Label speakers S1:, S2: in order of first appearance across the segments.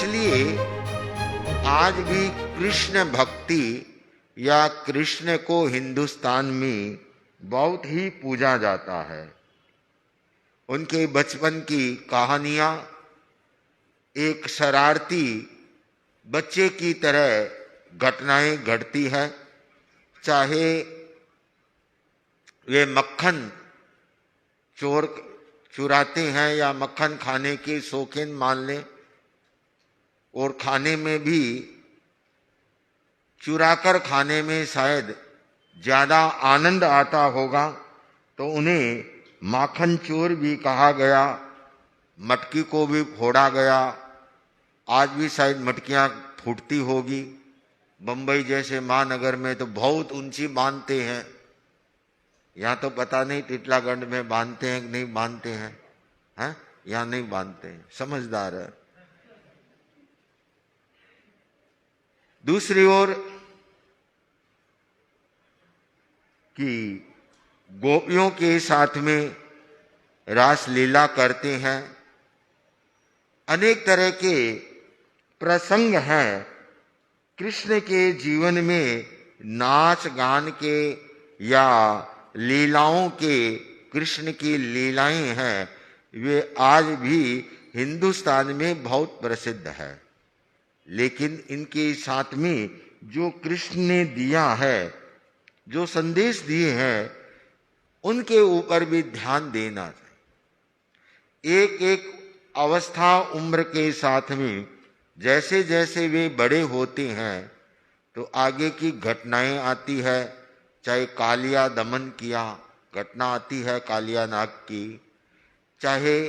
S1: इसलिए आज भी कृष्ण भक्ति या कृष्ण को हिंदुस्तान में बहुत ही पूजा जाता है। उनके बचपन की कहानियां एक शरारती बच्चे की तरह घटनाएं घटती है, चाहे वे मक्खन चुराते हैं या मक्खन खाने के शौकीन मान लें, और खाने में भी चुराकर खाने में शायद ज्यादा आनंद आता होगा, तो उन्हें माखन चोर भी कहा गया। मटकी को भी फोड़ा गया। आज भी शायद मटकियां फूटती होगी। बंबई जैसे महानगर में तो बहुत ऊंची बांधते हैं। यहाँ तो पता नहीं टिटलागंज में बांधते हैं कि नहीं बांधते हैं, हैं? यहाँ नहीं बांधते हैं, समझदार है। दूसरी ओर कि गोपियों के साथ में रास लीला करते हैं। अनेक तरह के प्रसंग हैं कृष्ण के जीवन में, नाच गान के या लीलाओं के। कृष्ण की लीलाएं हैं, वे आज भी हिंदुस्तान में बहुत प्रसिद्ध है। लेकिन इनके साथ में जो कृष्ण ने दिया है, जो संदेश दिए हैं, उनके ऊपर भी ध्यान देना चाहिए। एक एक अवस्था उम्र के साथ में जैसे जैसे वे बड़े होते हैं तो आगे की घटनाएं आती है। चाहे कालिया दमन किया घटना आती है कालिया नाग की, चाहे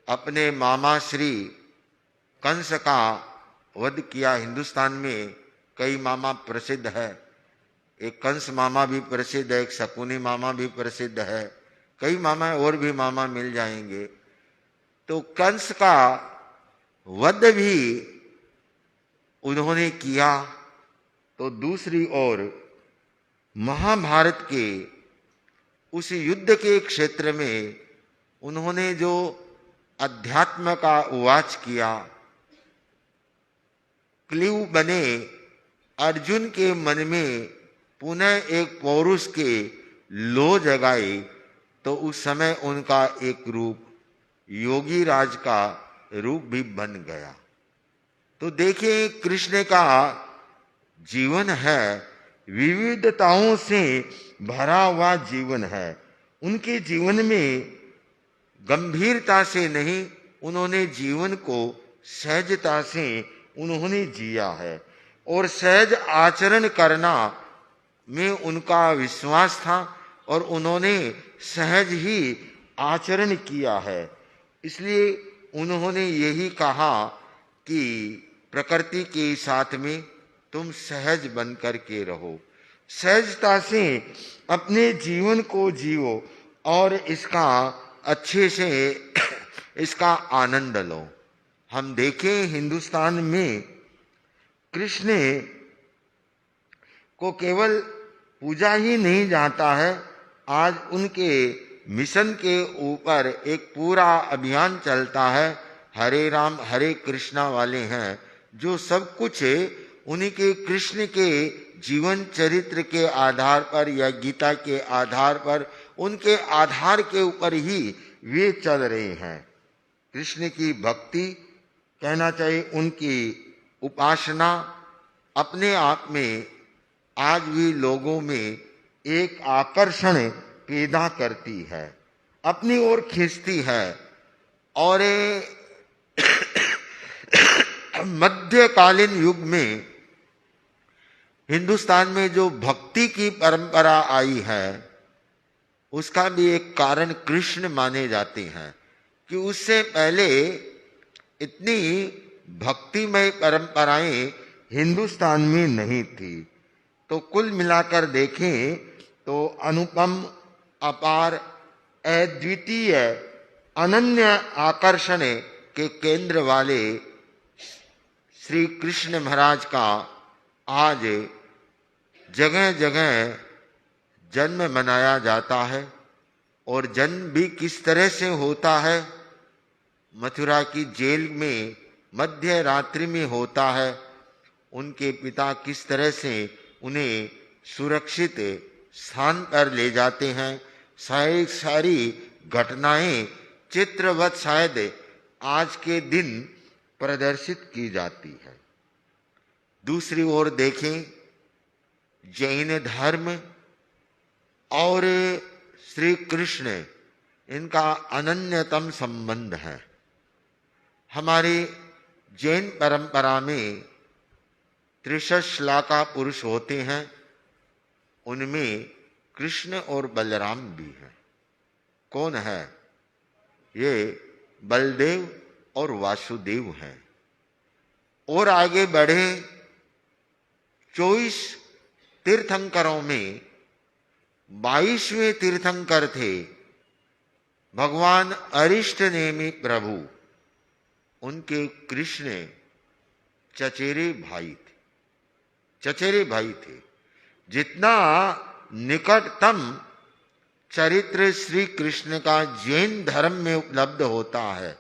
S1: अपने मामा श्री कंस का वध किया। हिंदुस्तान में कई मामा प्रसिद्ध है, एक कंस मामा भी प्रसिद्ध है, एक शकुनी मामा भी प्रसिद्ध है, कई मामा और भी मामा मिल जाएंगे। तो कंस का वध भी उन्होंने किया। तो दूसरी ओर महाभारत के उस युद्ध के क्षेत्र में उन्होंने जो अध्यात्म का उवाच किया, क्लीव बने अर्जुन के मन में पुनः एक पौरुष के लो जगाई, तो उस समय उनका एक रूप योगी राज का रूप भी बन गया। तो देखिए कृष्ण का जीवन है, विविधताओं से भरा हुआ जीवन है। उनके जीवन में गंभीरता से नहीं, उन्होंने जीवन को सहजता से उन्होंने जिया है, और सहज आचरण करना में उनका विश्वास था, और उन्होंने सहज ही आचरण किया है। इसलिए उन्होंने यही कहा कि प्रकृति के साथ में तुम सहज बन कर के रहो, सहजता से अपने जीवन को जियो और इसका अच्छे से इसका आनंद लो। हम देखें हिंदुस्तान में कृष्ण को केवल पूजा ही नहीं जाता है, आज उनके मिशन के ऊपर एक पूरा अभियान चलता है। हरे राम हरे कृष्णा वाले हैं, जो सब कुछ उन्हीं के कृष्ण के जीवन चरित्र के आधार पर या गीता के आधार पर, उनके आधार के ऊपर ही वे चल रहे हैं। कृष्ण की भक्ति कहना चाहिए, उनकी उपासना अपने आप में आज भी लोगों में एक आकर्षण पैदा करती है, अपनी ओर खींचती है। और मध्यकालीन युग में हिंदुस्तान में जो भक्ति की परंपरा आई है, उसका भी एक कारण कृष्ण माने जाते हैं कि उससे पहले इतनी भक्तिमय परंपराएं हिंदुस्तान में नहीं थी। तो कुल मिलाकर देखें तो अनुपम, अपार, अद्वितीय, अनन्य आकर्षण के केंद्र वाले श्री कृष्ण महाराज का आज जगह जगह जन्म मनाया जाता है। और जन्म भी किस तरह से होता है। मथुरा की जेल में मध्य रात्रि में होता है। उनके पिता किस तरह से उन्हें सुरक्षित स्थान पर ले जाते हैं, सारी घटनाएं चित्रवत शायद आज के दिन प्रदर्शित की जाती है। दूसरी ओर देखें, जैन धर्म और श्री कृष्ण, इनका अनन्यतम संबंध है। हमारी जैन परंपरा में त्रिशश्लाका पुरुष होते हैं, उनमें कृष्ण और बलराम भी हैं। कौन है ये? बलदेव और वासुदेव हैं। और आगे बढ़े, 24 तीर्थंकरों में 22वें तीर्थंकर थे भगवान अरिष्टनेमि प्रभु। उनके कृष्ण चचेरे भाई थे। जितना निकटतम चरित्र श्री कृष्ण का जैन धर्म में उपलब्ध होता है,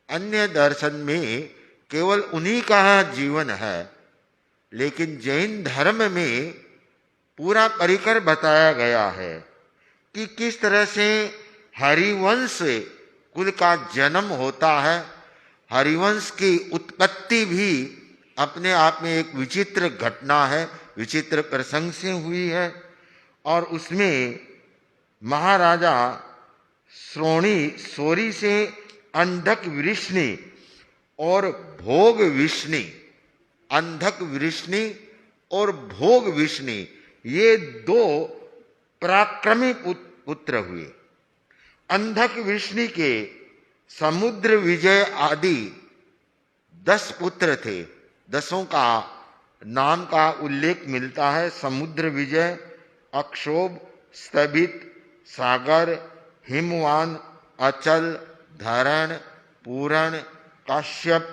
S1: अन्य दर्शन में केवल उन्हीं का जीवन है, लेकिन जैन धर्म में पूरा परिकर बताया गया है कि किस तरह से हरिवंश कुल का जन्म होता है। हरिवंश की उत्पत्ति भी अपने आप में एक विचित्र घटना है, विचित्र प्रसंग से हुई है। और उसमें महाराजा सोरी से अंधक वृष्णि और भोग विष्णि, अंधक वृष्णि और भोग विष्णि, ये 2 पराक्रमी पुत्र हुए। अंधक वृष्णि के समुद्र विजय आदि 10 पुत्र थे। 10 का नाम का उल्लेख मिलता है। समुद्र विजय, अक्षोभ, स्तभित, सागर, हिमवान, अचल, धरण, पूरण, काश्यप,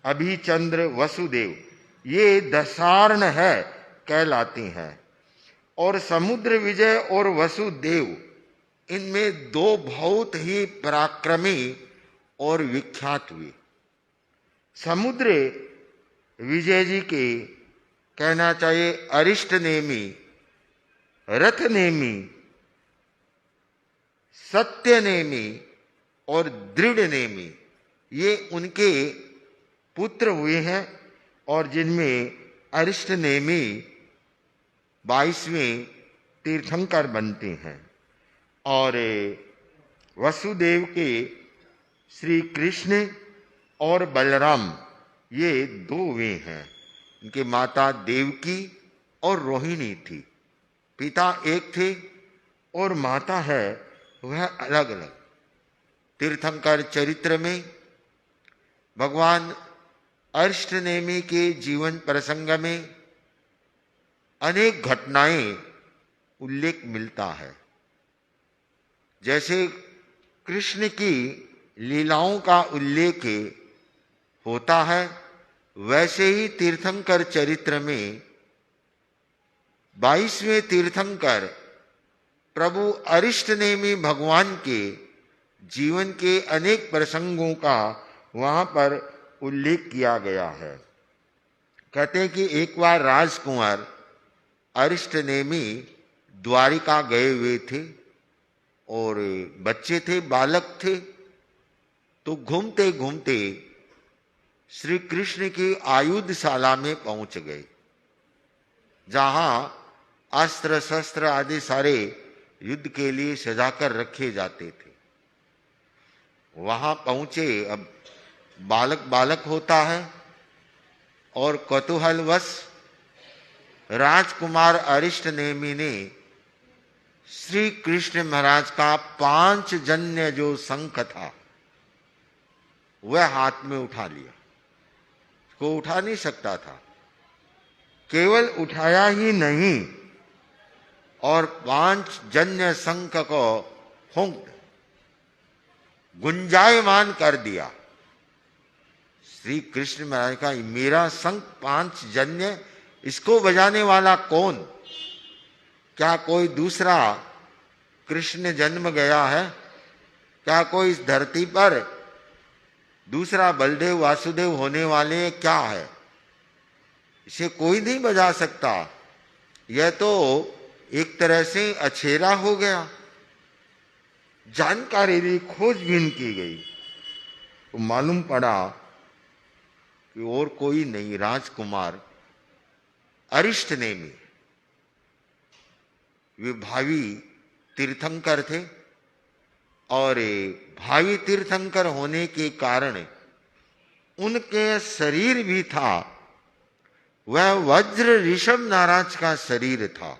S1: अभिचंद्र, वसुदेव, ये दशार्ण है कहलाते हैं। और समुद्र विजय और वसुदेव, इनमें 2 बहुत ही पराक्रमी और विख्यात हुए। समुद्र विजय जी के कहना चाहिए अरिष्टनेमि, रथनेमि, सत्यनेमि और दृढ़नेमि, ये उनके पुत्र हुए हैं। और जिनमें अरिष्टनेमि 22वें तीर्थंकर बनते हैं। और वसुदेव के श्री कृष्ण और बलराम, ये 2 वे हैं। इनके माता देवकी और रोहिणी थी। पिता एक थे और माता है वह अलग अलग। तीर्थंकर चरित्र में भगवान अरिष्टनेमि के जीवन प्रसंग में अनेक घटनाएं उल्लेख मिलता है। जैसे कृष्ण की लीलाओं का उल्लेख होता है, वैसे ही तीर्थंकर चरित्र में 22वें तीर्थंकर प्रभु अरिष्टनेमि भगवान के जीवन के अनेक प्रसंगों का वहां पर उल्लेख किया गया है। कहते हैं कि एक बार राजकुमार अरिष्टनेमि द्वारिका गए हुए थे और बच्चे थे, बालक थे। तो घूमते घूमते श्री कृष्ण की आयुधशाला में पहुंच गए, जहां अस्त्र शस्त्र आदि सारे युद्ध के लिए सजाकर रखे जाते थे। वहां पहुंचे। अब बालक होता है और कौतूहलवश राजकुमार अरिष्टनेमि ने श्री कृष्ण महाराज का 5 जन्य जो शंख था वह हाथ में उठा लिया। को उठा नहीं सकता था, केवल उठाया ही नहीं और 5 जन्य शंख को फूंक गुंजायमान कर दिया। श्री कृष्ण महाराज का मेरा शंख 5 जन्य, इसको बजाने वाला कौन? क्या कोई दूसरा कृष्ण जन्म गया है? क्या कोई इस धरती पर दूसरा बलदेव वासुदेव होने वाले क्या है, इसे कोई नहीं बजा सकता। यह तो एक तरह से अछेरा हो गया। जानकारी भी खोजबीन की गई तो मालूम पड़ा कि और कोई नहीं, राजकुमार अरिष्टनेमी, वे भावी तीर्थंकर थे और भावी तीर्थंकर होने के कारण उनके शरीर भी था, वह वज्र ऋषभ महाराज का शरीर था।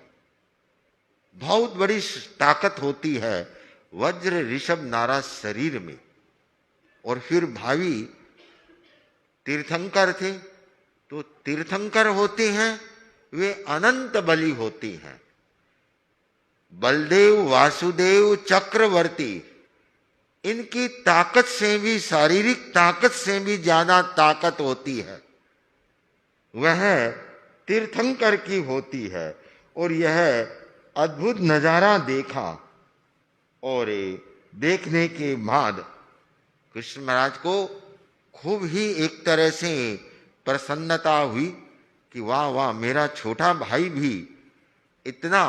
S1: बहुत बड़ी ताकत होती है वज्र ऋषभ नाराज शरीर में। और फिर भावी तीर्थंकर थे, तो तीर्थंकर होते हैं वे अनंत बली होती हैं। बलदेव वासुदेव चक्रवर्ती, इनकी ताकत से भी, शारीरिक ताकत से भी ज्यादा ताकत होती है, वह तीर्थंकर की होती है। और यह अद्भुत नजारा देखा और देखने के बाद कृष्ण महाराज को खूब ही एक तरह से प्रसन्नता हुई कि वाह वाह, मेरा छोटा भाई भी इतना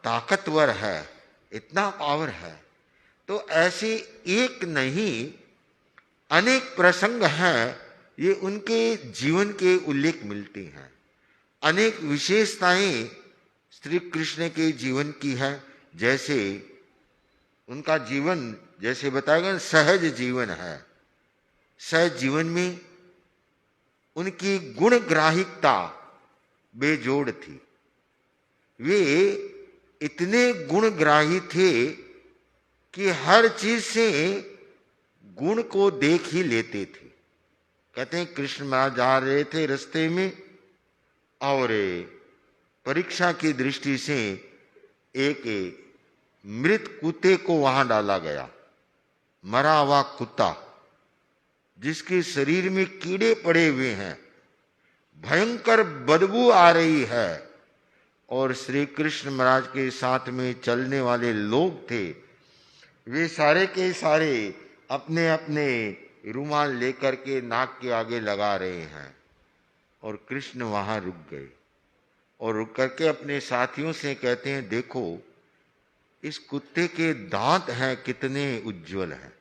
S1: ताकतवर है, इतना पावर है। तो ऐसे एक नहीं अनेक प्रसंग हैं, ये उनके जीवन के उल्लेख मिलते हैं। अनेक विशेषताएं श्री कृष्ण के जीवन की है। जैसे उनका जीवन, जैसे बताया गया, सहज जीवन है। सहज जीवन में उनकी गुणग्राहिकता बेजोड़ थी। वे इतने गुणग्राही थे कि हर चीज से गुण को देख ही लेते थे। कहते हैं कृष्ण महाराज जा रहे थे रास्ते में और परीक्षा की दृष्टि से एक मृत कुत्ते को वहां डाला गया, मरा हुआ कुत्ता जिसके शरीर में कीड़े पड़े हुए हैं, भयंकर बदबू आ रही है। और श्री कृष्ण महाराज के साथ में चलने वाले लोग थे, वे सारे के सारे अपने अपने रुमाल लेकर के नाक के आगे लगा रहे हैं। और कृष्ण वहां रुक गए और रुक करके अपने साथियों से कहते हैं, देखो इस कुत्ते के दांत हैं कितने उज्जवल हैं,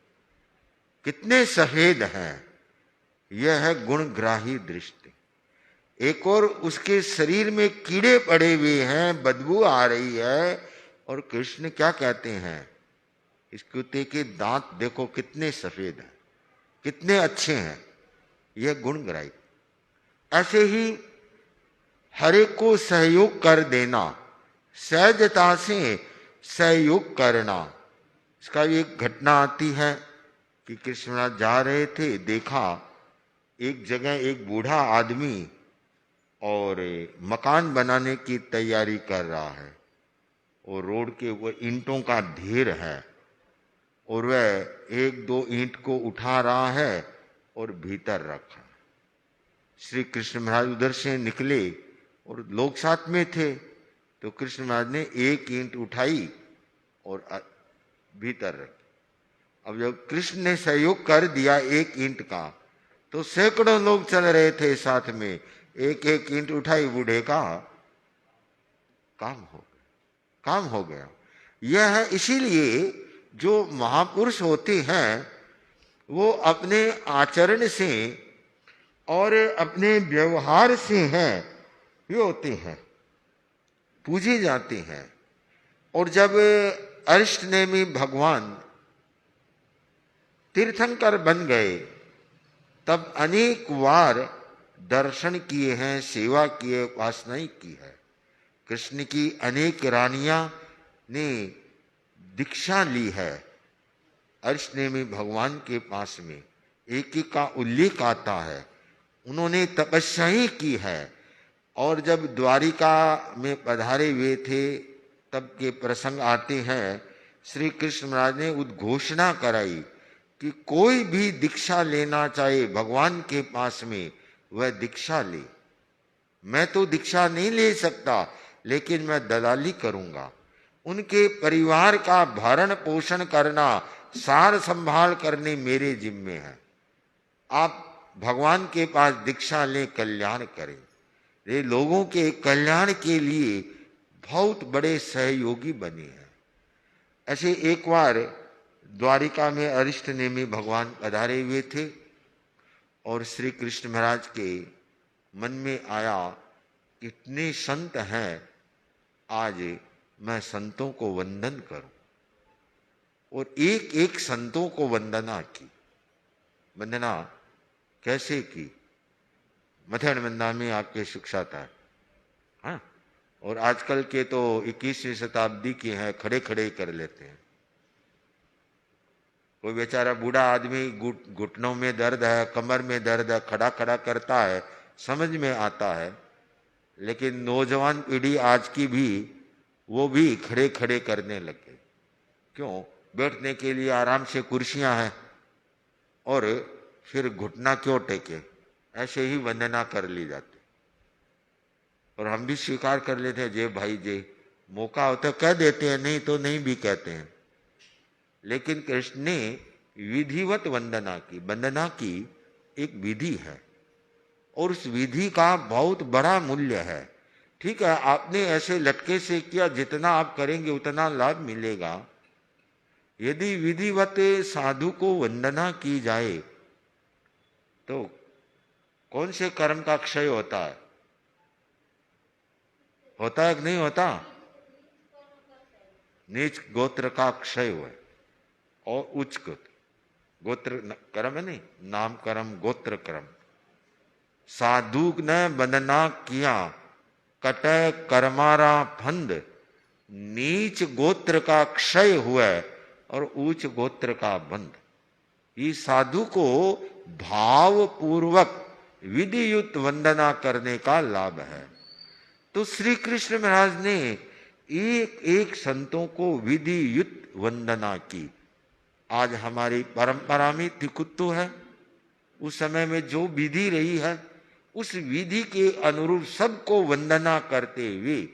S1: कितने सफेद हैं। यह है गुणग्राही दृष्टि। एक और उसके शरीर में कीड़े पड़े हुए हैं, बदबू आ रही है। और कृष्ण क्या कहते हैं, इस कुत्ते के दांत देखो कितने सफेद हैं, कितने अच्छे हैं। यह गुणग्राही। ऐसे ही हर एक को सहयोग कर देना, सहजता से सहयोग करना। इसका एक घटना आती है कि कृष्ण महाराज जा रहे थे, देखा एक जगह एक बूढ़ा आदमी और मकान बनाने की तैयारी कर रहा है और रोड के ऊपर ईंटों का ढेर है और वह एक दो ईंट को उठा रहा है और भीतर रखा। श्री कृष्ण महाराज उधर से निकले और लोग साथ में थे, तो कृष्ण महाराज ने एक ईंट उठाई और भीतर रखी। अब जब कृष्ण ने सहयोग कर दिया एक ईंट का, तो सैकड़ों लोग चल रहे थे साथ में, एक एक ईंट उठाई, बूढ़े का काम हो गया। यह है, इसीलिए जो महापुरुष होते हैं वो अपने आचरण से और अपने व्यवहार से हैं, ये होते हैं, पूजे जाते हैं। और जब अरिष्टनेमी भगवान तीर्थंकर बन गए, तब अनेक बार दर्शन किए हैं, सेवा किए, उपासनाएं की है। कृष्ण की अनेक रानियां ने दीक्षा ली है अरिष्टनेमी भगवान के पास में। एक एक का उल्लेख आता है, उन्होंने तपस्या ही की है। और जब द्वारिका में पधारे हुए थे तब के प्रसंग आते हैं, श्री कृष्ण महाराज ने उद्घोषणा कराई कि कोई भी दीक्षा लेना चाहे भगवान के पास में, वह दीक्षा ले। मैं तो दीक्षा नहीं ले सकता, लेकिन मैं दलाली करूंगा। उनके परिवार का भरण पोषण करना, सार संभाल करने मेरे जिम्मे है। आप भगवान के पास दीक्षा लें, कल्याण करें। ये लोगों के कल्याण के लिए बहुत बड़े सहयोगी बने हैं। ऐसे एक बार द्वारिका में अरिष्ट नेमी भगवान पधारे हुए थे और श्री कृष्ण महाराज के मन में आया, इतने संत हैं, आज मैं संतों को वंदन करूं। और एक एक संतों को वंदना की। वंदना कैसे की? मथन वंदना में आपके शिक्षाता है, हाँ? और आजकल के तो 21वीं शताब्दी के हैं, खड़े खड़े कर लेते हैं। कोई बेचारा बूढ़ा आदमी घुटनों में दर्द है, कमर में दर्द है, खड़ा खड़ा करता है, समझ में आता है। लेकिन नौजवान पीढ़ी आज की भी, वो भी खड़े खड़े करने लगे। क्यों? बैठने के लिए आराम से कुर्सियां हैं और फिर घुटना क्यों टेके, ऐसे ही वंदना कर ली जाती। और हम भी स्वीकार कर लेते हैं, जे भाई जे, मौका होता कह देते हैं, नहीं तो नहीं भी कहते हैं। लेकिन कृष्ण ने विधिवत वंदना की। वंदना की एक विधि है और उस विधि का बहुत बड़ा मूल्य है। ठीक है, आपने ऐसे लटके से किया, जितना आप करेंगे उतना लाभ मिलेगा। यदि विधिवत साधु को वंदना की जाए तो कौन से कर्म का क्षय होता है? होता है कि नहीं होता? नीच गोत्र का क्षय हुआ और उच्च गोत्र कर्म है नहीं, नाम कर्म गोत्र कर्म। साधु ने वंदना किया, कटय कर्मारा फंद, नीच गोत्र का क्षय हुआ और उच्च गोत्र का बंध। इस साधु को भाव पूर्वक विधि युक्त वंदना करने का लाभ है। तो श्री कृष्ण महाराज ने एक एक संतों को विधि युक्त वंदना की। आज हमारी परंपरा में तिकुत्तु है, उस समय में जो विधि रही है उस विधि के अनुरूप सबको वंदना करते हुए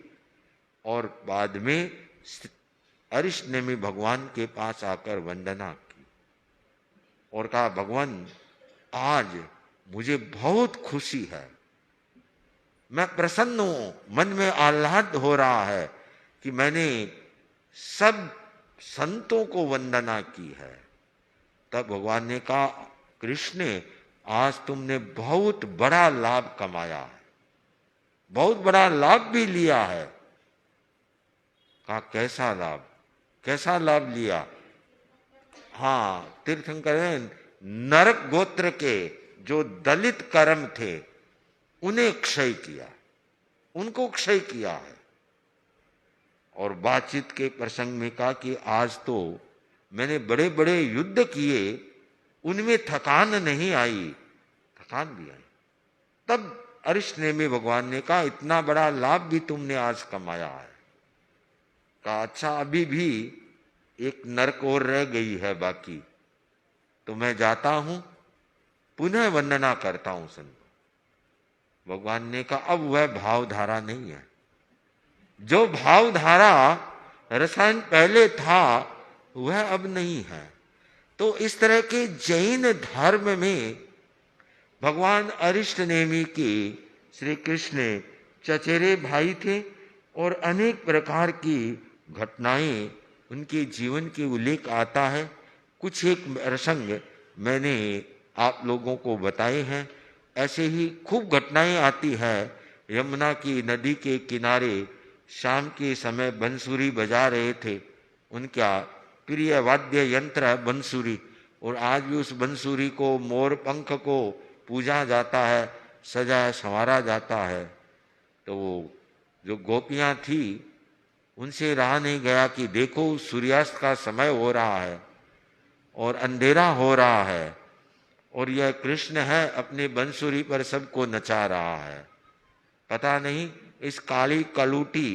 S1: और बाद में अरिष्ट नेमी भगवान के पास आकर वंदना की और कहा, भगवान आज मुझे बहुत खुशी है, मैं प्रसन्न हूं, मन में आह्लाद हो रहा है कि मैंने सब संतों को वंदना की है। तब भगवान ने कहा, कृष्ण आज तुमने बहुत बड़ा लाभ कमाया है, बहुत बड़ा लाभ भी लिया है। कहा, कैसा लाभ? कैसा लाभ लिया? हाँ, तीर्थंकर नरक गोत्र के जो दलित कर्म थे उन्हें क्षय किया, उनको क्षय किया है। और बातचीत के प्रसंग में कहा कि आज तो मैंने बड़े बड़े युद्ध किए, उनमें थकान नहीं आई, थकान भी आई। तब अरिष्ट नेमी भगवान ने कहा, इतना बड़ा लाभ भी तुमने आज कमाया है। कहा, अच्छा अभी भी एक नरक और रह गई है बाकी, तो मैं जाता हूं, पुनः वंदना करता हूं संत। भगवान ने कहा, अब वह भावधारा नहीं है। जो भावधारा रसायन पहले था वह अब नहीं है। तो इस तरह के जैन धर्म में भगवान अरिष्ट नेमी के श्री कृष्ण चचेरे भाई थे और अनेक प्रकार की घटनाएं उनके जीवन के उल्लेख आता है। कुछ एक प्रसंग मैंने आप लोगों को बताए हैं। ऐसे ही खूब घटनाएं आती है। यमुना की नदी के किनारे शाम के समय बंसुरी बजा रहे थे, उनका प्रिय वाद्य यंत्र है बंसुरी, और आज भी उस बंसुरी को, मोर पंख को पूजा जाता है, सजाया संवारा जाता है। तो वो जो गोपियां थी उनसे रहा नहीं गया कि देखो सूर्यास्त का समय हो रहा है और अंधेरा हो रहा है और यह कृष्ण है अपने बंसुरी पर सबको नचा रहा है। पता नहीं इस काली कलूटी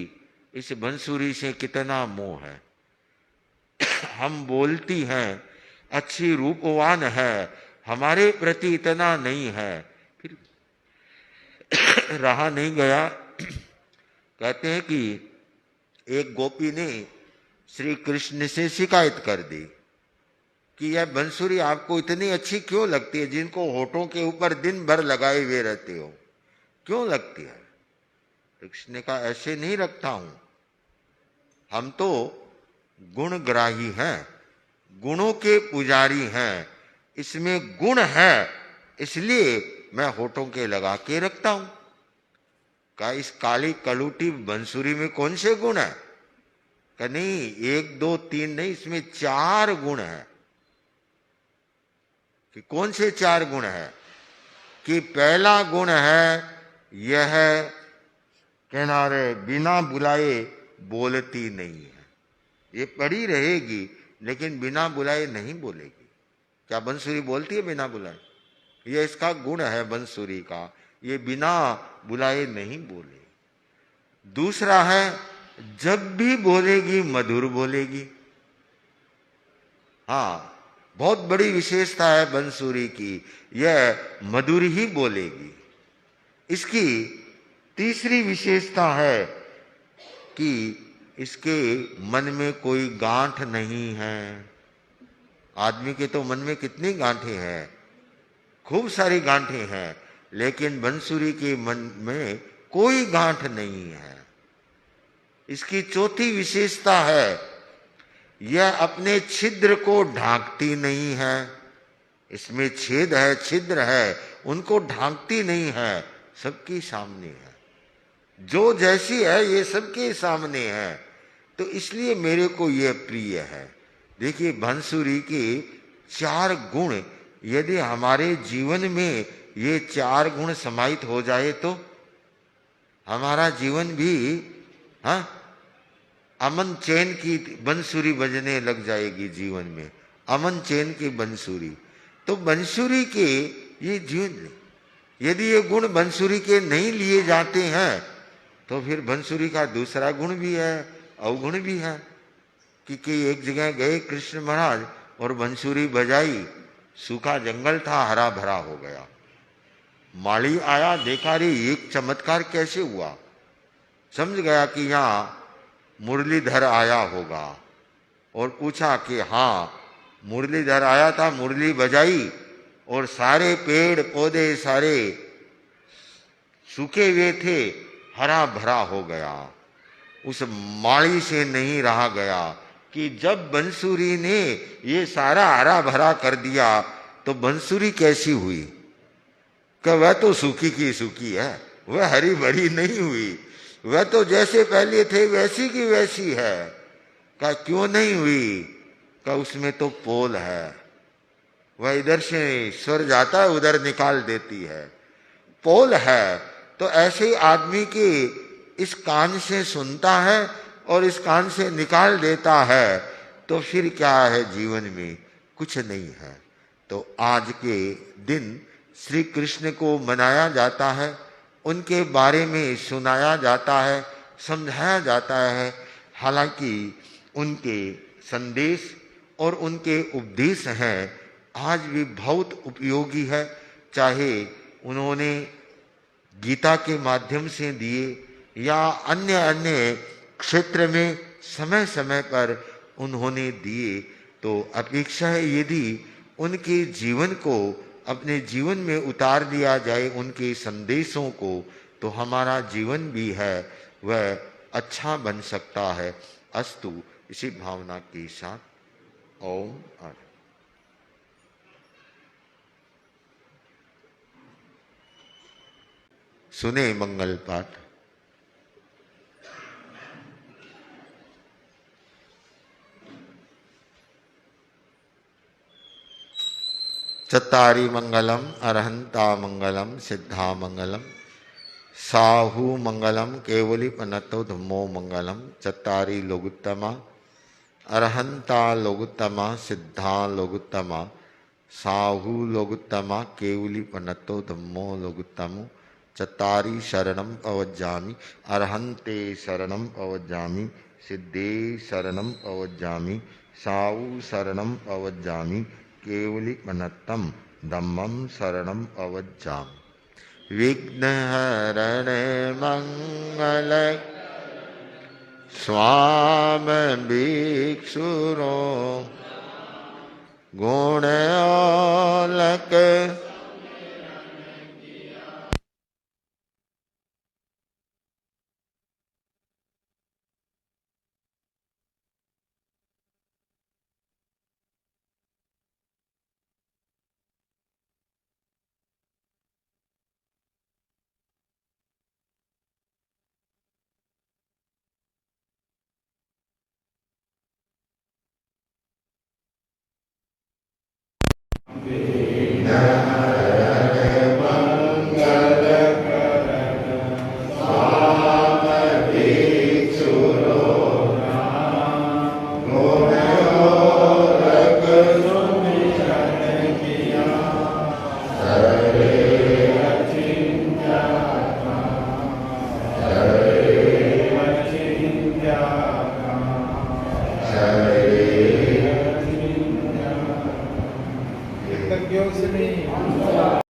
S1: इस बंसुरी से कितना मोह है। हम बोलती हैं अच्छी रूपवान है, हमारे प्रति इतना नहीं है। फिर रहा नहीं गया। कहते हैं कि एक गोपी ने श्री कृष्ण से शिकायत कर दी कि यह बंसुरी आपको इतनी अच्छी क्यों लगती है, जिनको होठों के ऊपर दिन भर लगाए हुए रहते हो, क्यों लगती है? तो कृष्ण ने कहा ऐसे नहीं रखता हूं, हम तो गुणग्राही हैं, गुणों के पुजारी हैं, इसमें गुण है इसलिए मैं होठों के लगा के रखता हूं। कहा इस काली कलूटी बंसुरी में कौन से गुण है? कहा नहीं, 1 2 3 नहीं, इसमें 4 गुण है। कि कौन से 4 गुण है? कि पहला गुण है यह कहना रे बिना बुलाए बोलती नहीं है, ये पड़ी रहेगी लेकिन बिना बुलाए नहीं बोलेगी। क्या बंसुरी बोलती है बिना बुलाए? ये इसका गुण है बंसुरी का, ये बिना बुलाए नहीं बोले। दूसरा है जब भी बोलेगी मधुर बोलेगी। हाँ, बहुत बड़ी विशेषता है बंसुरी की, यह मधुर ही बोलेगी। इसकी तीसरी विशेषता है कि इसके मन में कोई गांठ नहीं है। आदमी के तो मन में कितनी गांठें हैं, खूब सारी गांठें हैं, लेकिन बंसुरी के मन में कोई गांठ नहीं है। इसकी चौथी विशेषता है यह अपने छिद्र को ढांकती नहीं है। इसमें छेद है, छिद्र है, उनको ढांकती नहीं है, सबके सामने है। जो जैसी है ये सबके सामने है, तो इसलिए मेरे को यह प्रिय है। देखिए बंसुरी के 4 गुण, यदि हमारे जीवन में ये 4 गुण समाहित हो जाए तो हमारा जीवन भी अमन चैन की बंसुरी बजने लग जाएगी जीवन में, अमन चैन की बंसुरी। तो बंसुरी के ये जीवन, यदि ये गुण बंसुरी के नहीं लिए जाते हैं तो फिर बंसुरी का दूसरा गुण भी है, अवगुण भी है। कि एक जगह गए कृष्ण महाराज और बंसुरी बजाई, सूखा जंगल था, हरा भरा हो गया। माली आया, देखा रे एक चमत्कार कैसे हुआ, समझ गया कि यहाँ मुरलीधर आया होगा, और पूछा कि हाँ मुरलीधर आया था, मुरली बजाई और सारे पेड़ पौधे सारे सूखे हुए थे, हरा भरा हो गया। उस माली से नहीं रहा गया कि जब बंसुरी ने ये सारा हरा भरा कर दिया तो बंसुरी कैसी हुई? कि वह तो सूखी की सूखी है, वह हरी भरी नहीं हुई, वह तो जैसे पहले थे वैसी की वैसी है। का क्यों नहीं हुई? का उसमें तो पोल है, वह इधर से स्वर जाता है उधर निकाल देती है, पोल है। तो ऐसे आदमी के इस कान से सुनता है और इस कान से निकाल देता है, तो फिर क्या है जीवन में? कुछ नहीं है। तो आज के दिन श्री कृष्ण को मनाया जाता है, उनके बारे में सुनाया जाता है, समझाया जाता है। हालांकि उनके संदेश और उनके उपदेश हैं आज भी बहुत उपयोगी है। चाहे उन्होंने गीता के माध्यम से दिए या अन्य अन्य क्षेत्र में समय समय पर उन्होंने दिए, तो अपेक्षा है यदि उनके जीवन को अपने जीवन में उतार दिया जाए, उनके संदेशों को, तो हमारा जीवन भी है वह अच्छा बन सकता है। अस्तु, इसी भावना के साथ ओम आर। सुने मंगल पाठ। चत्तारि मंगलम अरहंता मंगलम सिद्धा मंगलम साहू मंगलम केवली पनतो धम्मो मंगलम। चत्तारि लोगुत्तमा अरहंता लोगुत्तमा सिद्धा लोगुत्तमा साहू लोगुत्तमा केवली पनतो धम्मो लोगुत्तमो। चत्तारि शरणम पवज्जामि अरहंते शरणम पवज्जामि सिद्धे शरणम पवज्जामि साहू शरणम पवज्जामि केवली पनत्तम धम्मम शरणम पवज्जामि। विघ्नहरण मंगल स्वाम भिक्षुरो गुण अलख
S2: कृतज्ञों से नहीं